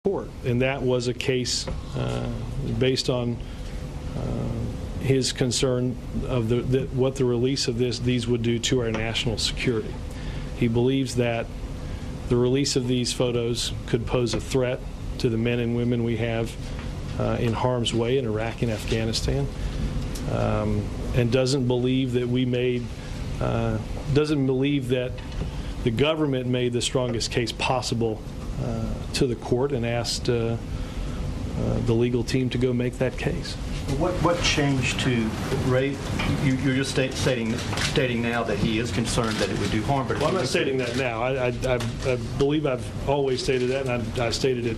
court, and that was a case based on his concern of what the release of these would do to our national security. He believes that the release of these photos could pose a threat to the men and women we have in harm's way in Iraq and Afghanistan, and doesn't believe that doesn't believe that the government made the strongest case possible to the court, and asked the legal team to go make that case. What changed to Ray? You're just stating now that he is concerned that it would do harm. But well, I'm not stating that now. I believe I've always stated that, and I stated it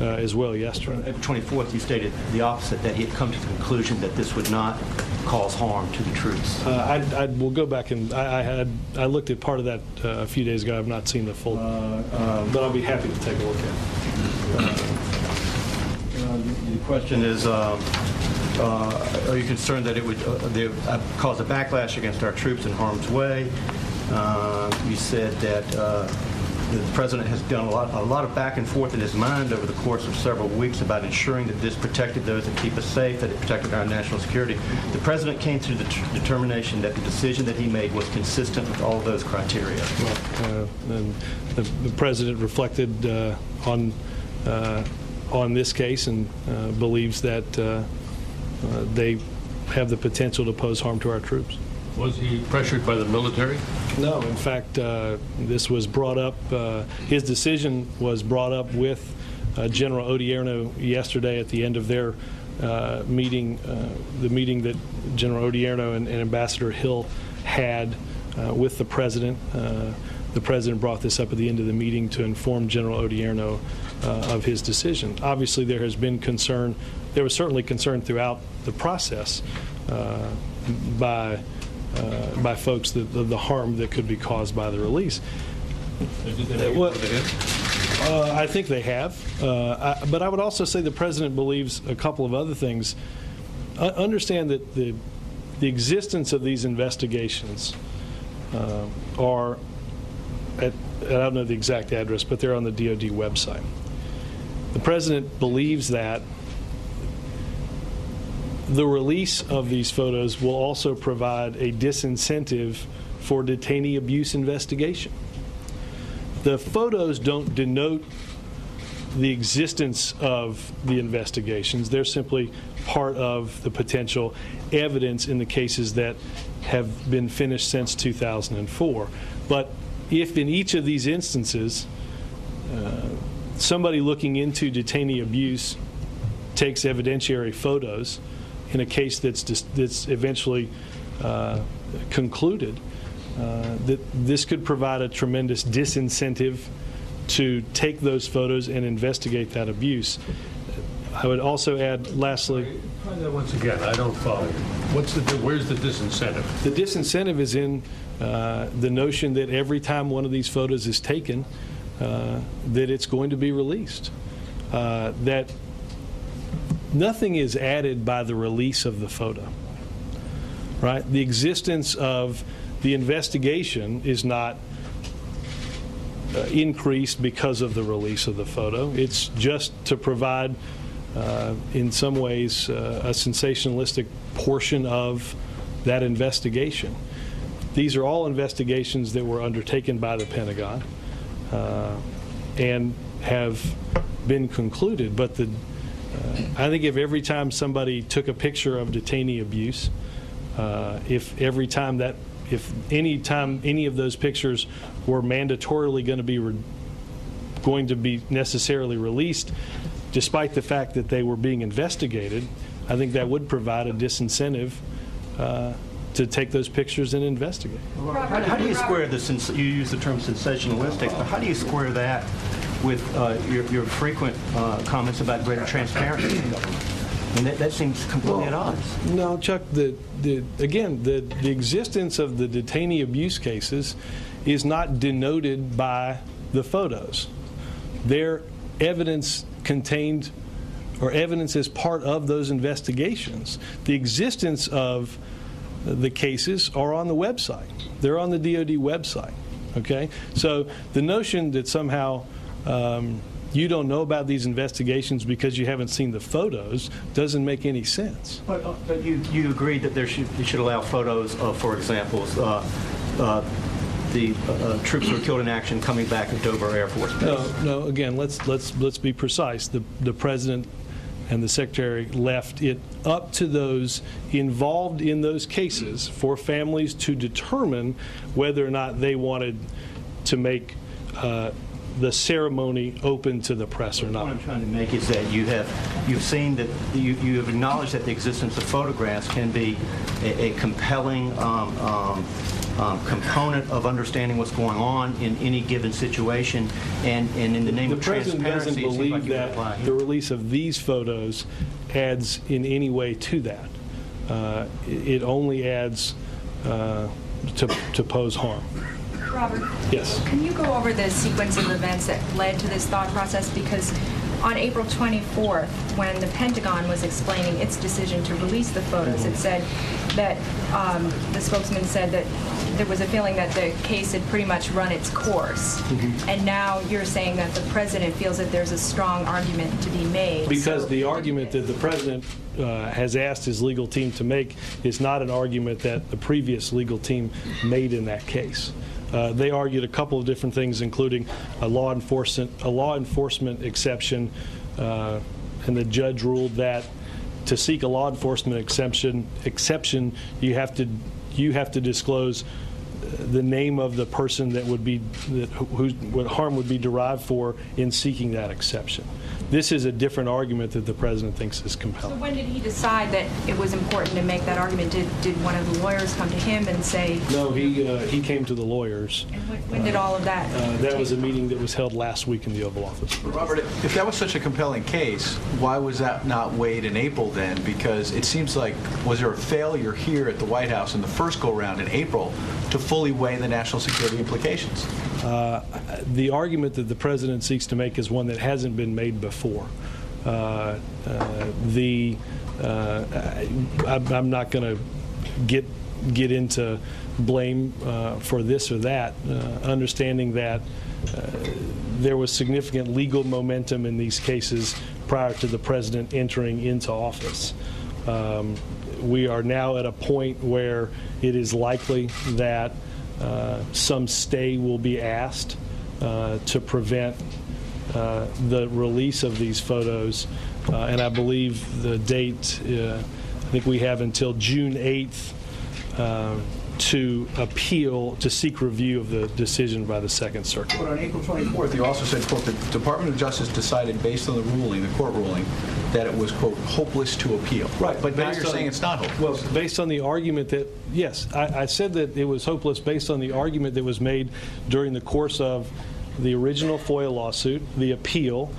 as well yesterday. At the 24th, you stated the opposite, that he had come to the conclusion that this would not cause harm to the troops. I will go back and I looked at part of that a few days ago. I've not seen the full, but I'll be happy to take a look at it. The question is, are you concerned that it would cause a backlash against our troops in harm's way? You said that the president has done a lot of back and forth in his mind over the course of several weeks about ensuring that this protected those that keep us safe, that it protected our national security. The president came to the determination that the decision that he made was consistent with all of those criteria. Well, and the president reflected on this case and believes that they have the potential to pose harm to our troops. Was he pressured by the military? No. In fact, this was brought up, his decision was brought up with General Odierno yesterday at the end of their meeting, the meeting that General Odierno and Ambassador Hill had with the president. The president brought this up at the end of the meeting to inform General Odierno of his decision. Obviously, there has been concern. There was certainly concern throughout the process by folks that the harm that could be caused by the release. I think they have, but I would also say the president believes a couple of other things. Understand that the existence of these investigations are at, I don't know the exact address, but they're on the DoD website. The president believes that the release of these photos will also provide a disincentive for detainee abuse investigation. The photos don't denote the existence of the investigations. They're simply part of the potential evidence in the cases that have been finished since 2004. But if in each of these instances somebody looking into detainee abuse takes evidentiary photos in a case that's eventually concluded, that this could provide a tremendous disincentive to take those photos and investigate that abuse. I would also add, lastly, try that once again. I don't follow. Where's the disincentive? The disincentive is in the notion that every time one of these photos is taken, that it's going to be released. That nothing is added by the release of the photo, right? The existence of the investigation is not increased because of the release of the photo. It's just to provide, in some ways, a sensationalistic portion of that investigation. These are all investigations that were undertaken by the Pentagon and have been concluded, but I think if every time somebody took a picture of detainee abuse, if any time any of those pictures were mandatorily going to be necessarily released, despite the fact that they were being investigated, I think that would provide a disincentive to take those pictures and investigate. How do you square this? You use the term sensationalistic, but how do you square that with your frequent comments about greater transparency? I mean, that seems completely at odds. No, Chuck, again, the existence of the detainee abuse cases is not denoted by the photos. They're evidence contained, or evidence as part of those investigations. The existence of the cases are on the website. They're on the DoD website. Okay? So the notion that somehow you don't know about these investigations because you haven't seen the photos doesn't make any sense. But you agreed that you should allow photos of, for example, the troops who were killed in action coming back at Dover Air Force Base. No. Again, let's be precise. The president and the secretary left it up to those involved in those cases for families to determine whether or not they wanted to make the ceremony open to the press or not. What I'm trying to make is that you've seen that you have acknowledged that the existence of photographs can be a compelling component of understanding what's going on in any given situation, and in the name of transparency, the president doesn't believe that the release of these photos adds in any way to that. It only adds to pose harm. Robert, yes. Can you go over the sequence of events that led to this thought process? Because on April 24th, when the Pentagon was explaining its decision to release the photos, it said that the spokesman said that there was a feeling that the case had pretty much run its course. And now you're saying that the president feels that there's a strong argument to be made. Because the argument that the president has asked his legal team to make is not an argument that the previous legal team made in that case. They argued a couple of different things, including a law enforcement exception, and the judge ruled that to seek a law enforcement exception, you have to disclose the name of the person that would be what harm would be derived for in seeking that exception. This is a different argument that the president thinks is compelling. So when did he decide that it was important to make that argument? Did one of the lawyers come to him and say? No, he came to the lawyers. And when did all of that? That was a meeting that was held last week in the Oval Office. Robert, if that was such a compelling case, why was that not weighed in April then? Because it seems like, was there a failure here at the White House in the first go-round in April to fully weigh the national security implications? The argument that the president seeks to make is one that hasn't been made before. I'm not going to get into blame for this or that, understanding that there was significant legal momentum in these cases prior to the president entering into office. We are now at a point where it is likely that some stay will be asked to prevent the release of these photos, and I believe the date, I think we have until June 8th to appeal, to seek review of the decision by the Second Circuit. But on April 24th, you also said, quote, the Department of Justice decided based on the ruling, the court ruling, that it was, quote, hopeless to appeal. Right. But now you're saying it's not hopeless. Well, based on the argument that, yes, I said that it was hopeless based on the argument that was made during the course of the original FOIA lawsuit, the appeal,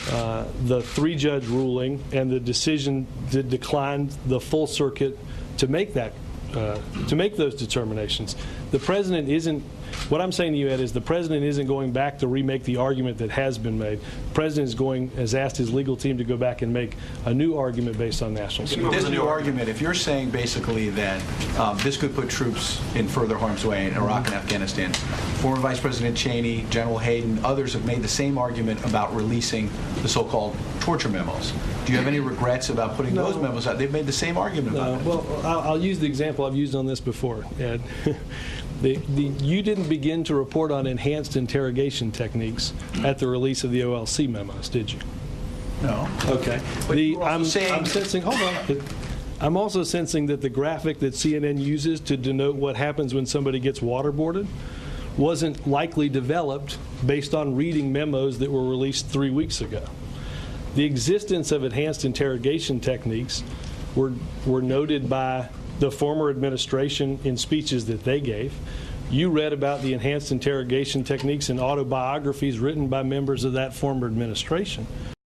the three-judge ruling, and the decision that declined the full circuit to make that to make those determinations. The president isn't, what I'm saying to you, Ed, is the president isn't going back to remake the argument that has been made. The president has asked his legal team to go back and make a new argument based on national security. This new argument, if you're saying basically that this could put troops in further harm's way in Iraq and Afghanistan, former Vice President Cheney, General Hayden, others have made the same argument about releasing the so-called torture memos. Do you have any regrets about putting those memos out? They've made the same argument about it. Well, I'll use the example I've used on this before, Ed. You didn't begin to report on enhanced interrogation techniques at the release of the OLC memos, did you? No. Okay. I'm sensing. Hold on. I'm also sensing that the graphic that CNN uses to denote what happens when somebody gets waterboarded wasn't likely developed based on reading memos that were released 3 weeks ago. The existence of enhanced interrogation techniques were noted by the former administration in speeches that they gave. You read about the enhanced interrogation techniques in autobiographies written by members of that former administration.